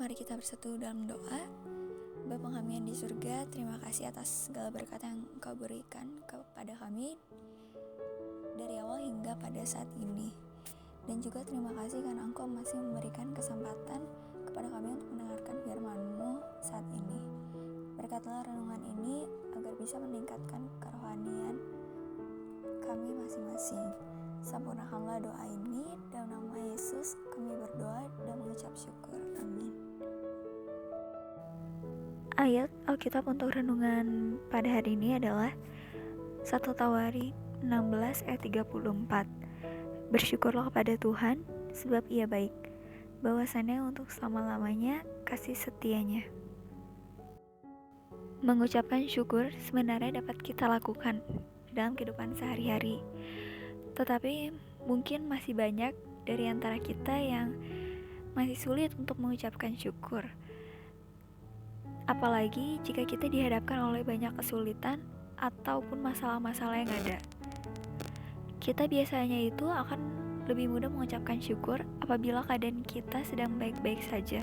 Mari kita bersatu dalam doa. Bapa kami yang di surga, terima kasih atas segala berkat yang Engkau berikan kepada kami dari awal hingga pada saat ini. Dan juga terima kasih karena Engkau masih memberikan kesempatan kepada kami untuk mendengarkan firman-Mu saat ini. Berkatlah renungan ini agar bisa meningkatkan kerohanian kami masing-masing. Sempurnakanlah doa ini, dalam nama Yesus kami berdoa dan mengucap syukur. Amin. Ayat Alkitab untuk renungan pada hari ini adalah 1 Tawari 16 ayat 34. Bersyukurlah kepada Tuhan sebab Ia baik, bahwasannya untuk selama-lamanya kasih setianya. Mengucapkan syukur sebenarnya dapat kita lakukan dalam kehidupan sehari-hari. Tetapi mungkin masih banyak dari antara kita yang masih sulit untuk mengucapkan syukur. Apalagi jika kita dihadapkan oleh banyak kesulitan ataupun masalah-masalah yang ada. Kita biasanya itu akan lebih mudah mengucapkan syukur apabila keadaan kita sedang baik-baik saja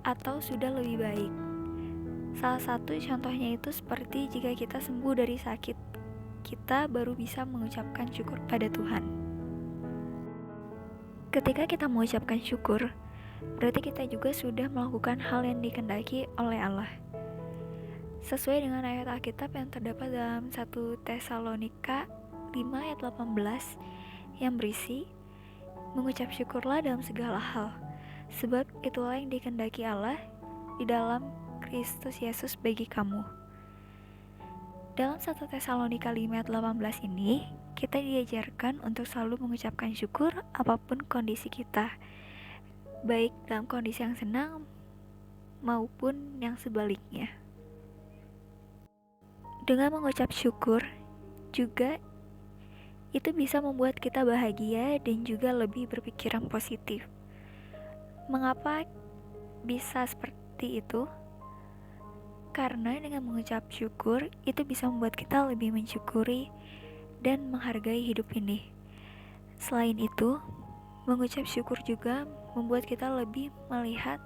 atau sudah lebih baik. Salah satu contohnya itu seperti jika kita sembuh dari sakit, kita baru bisa mengucapkan syukur pada Tuhan. Ketika kita mengucapkan syukur, berarti kita juga sudah melakukan hal yang dikehendaki oleh Allah. Sesuai dengan ayat Alkitab yang terdapat dalam 1 Tesalonika 5 ayat 18 yang berisi, mengucap syukurlah dalam segala hal, sebab itulah yang dikehendaki Allah di dalam Kristus Yesus bagi kamu. Dalam 1 Tesalonika 5 ayat 18 ini, kita diajarkan untuk selalu mengucapkan syukur apapun kondisi kita, baik dalam kondisi yang senang maupun yang sebaliknya. Dengan mengucap syukur juga itu bisa membuat kita bahagia dan juga lebih berpikiran positif. Mengapa bisa seperti itu? Karena dengan mengucap syukur itu bisa membuat kita lebih mensyukuri dan menghargai hidup ini. Selain itu, mengucap syukur juga membuat kita lebih melihat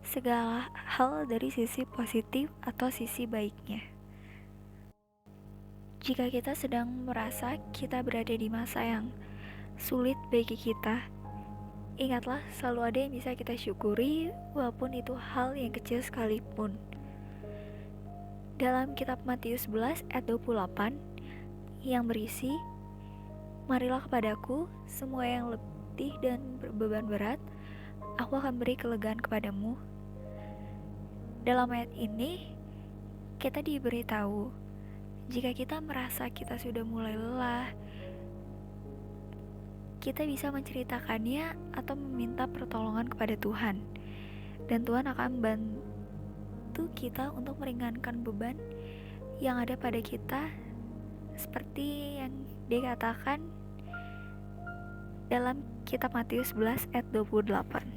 segala hal dari sisi positif atau sisi baiknya. Jika kita sedang merasa kita berada di masa yang sulit bagi kita, ingatlah selalu ada yang bisa kita syukuri walaupun itu hal yang kecil sekalipun. Dalam kitab Matius 11 ayat 28 yang berisi, marilah kepadaku semua yang letih dan berbeban berat, aku akan beri kelegaan kepadamu. Dalam ayat ini, kita diberitahu, jika kita merasa kita sudah mulai lelah, kita bisa menceritakannya atau meminta pertolongan kepada Tuhan. Dan Tuhan akan bantu kita untuk meringankan beban yang ada pada kita, seperti yang dikatakan dalam kitab Matius 11 ayat 28.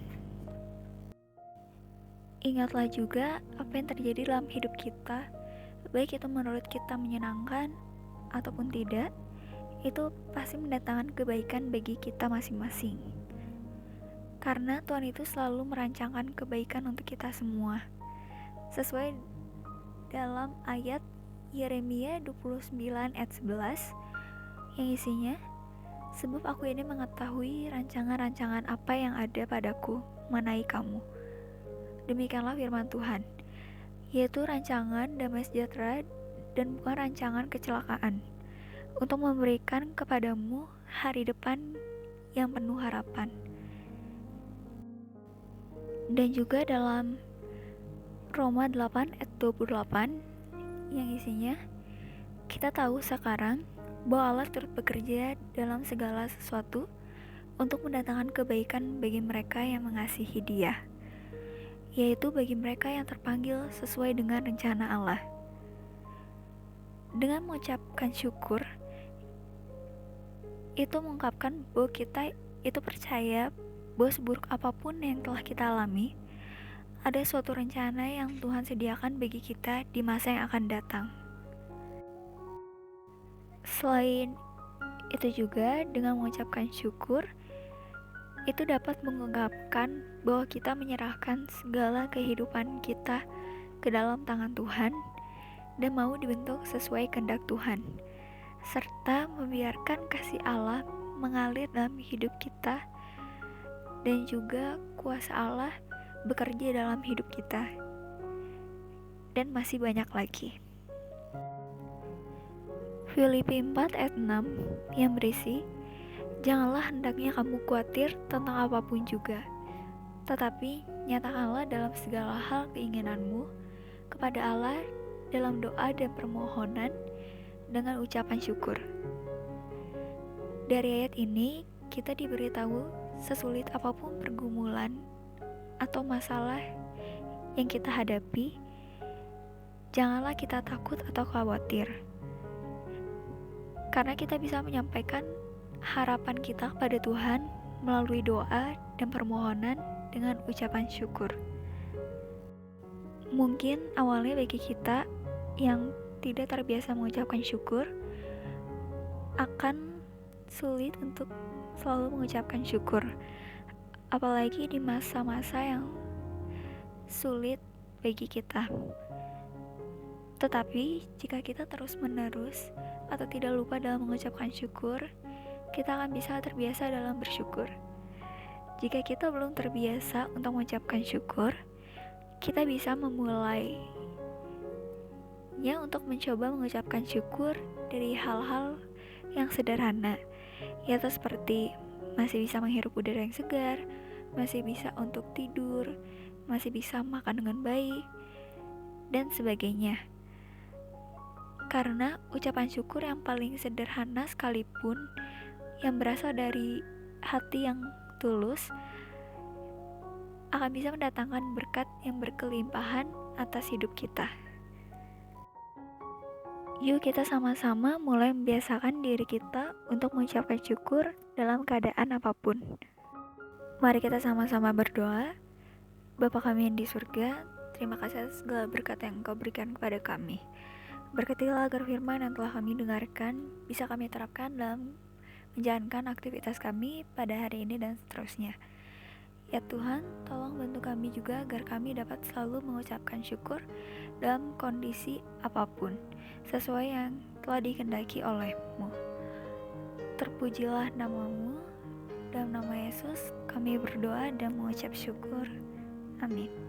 Ingatlah juga apa yang terjadi dalam hidup kita, baik itu menurut kita menyenangkan ataupun tidak, itu pasti mendatangkan kebaikan bagi kita masing-masing. Karena Tuhan itu selalu merancangkan kebaikan untuk kita semua. Sesuai dalam ayat Yeremia 29 ayat 11 yang isinya, sebab aku ini mengetahui rancangan-rancangan apa yang ada padaku mengenai kamu. Demikianlah firman Tuhan, yaitu rancangan damai sejahtera dan bukan rancangan kecelakaan, untuk memberikan kepadamu hari depan yang penuh harapan. Dan juga dalam Roma 8 ayat 28 yang isinya, kita tahu sekarang bahwa Allah turut bekerja dalam segala sesuatu untuk mendatangkan kebaikan bagi mereka yang mengasihi Dia, yaitu bagi mereka yang terpanggil sesuai dengan rencana Allah. Dengan mengucapkan syukur, itu mengungkapkan bahwa kita itu percaya bahwa seburuk apapun yang telah kita alami, ada suatu rencana yang Tuhan sediakan bagi kita di masa yang akan datang. Selain itu juga dengan mengucapkan syukur, itu dapat mengungkapkan bahwa kita menyerahkan segala kehidupan kita ke dalam tangan Tuhan dan mau dibentuk sesuai kehendak Tuhan, serta membiarkan kasih Allah mengalir dalam hidup kita dan juga kuasa Allah bekerja dalam hidup kita. Dan masih banyak lagi. Filipi 4 ayat 6 yang berisi, janganlah hendaknya kamu khawatir tentang apapun juga, tetapi nyatakanlah dalam segala hal keinginanmu kepada Allah dalam doa dan permohonan dengan ucapan syukur. Dari ayat ini kita diberitahu sesulit apapun pergumulan atau masalah yang kita hadapi, janganlah kita takut atau khawatir, karena kita bisa menyampaikan harapan kita kepada Tuhan melalui doa dan permohonan dengan ucapan syukur. Mungkin awalnya bagi kita yang tidak terbiasa mengucapkan syukur akan sulit untuk selalu mengucapkan syukur, apalagi di masa-masa yang sulit bagi kita. Tetapi jika kita terus-menerus atau tidak lupa dalam mengucapkan syukur, kita akan bisa terbiasa dalam bersyukur. Jika kita belum terbiasa untuk mengucapkan syukur, kita bisa memulainya untuk mencoba mengucapkan syukur dari hal-hal yang sederhana, yaitu seperti masih bisa menghirup udara yang segar, masih bisa untuk tidur, masih bisa makan dengan baik, dan sebagainya. Karena ucapan syukur yang paling sederhana sekalipun, yang berasal dari hati yang tulus, akan bisa mendatangkan berkat yang berkelimpahan atas hidup kita. Yuk kita sama-sama mulai membiasakan diri kita untuk mengucapkan syukur dalam keadaan apapun. Mari kita sama-sama berdoa. Bapa kami yang di surga, terima kasih atas segala berkat yang Engkau berikan kepada kami. Berkatilah agar firman yang telah kami dengarkan bisa kami terapkan dalam menjalankan aktivitas kami pada hari ini dan seterusnya. Ya Tuhan, tolong bantu kami juga agar kami dapat selalu mengucapkan syukur dalam kondisi apapun, sesuai yang telah dikehendaki oleh-Mu. Terpujilah nama-Mu, dalam nama Yesus kami berdoa dan mengucap syukur. Amin.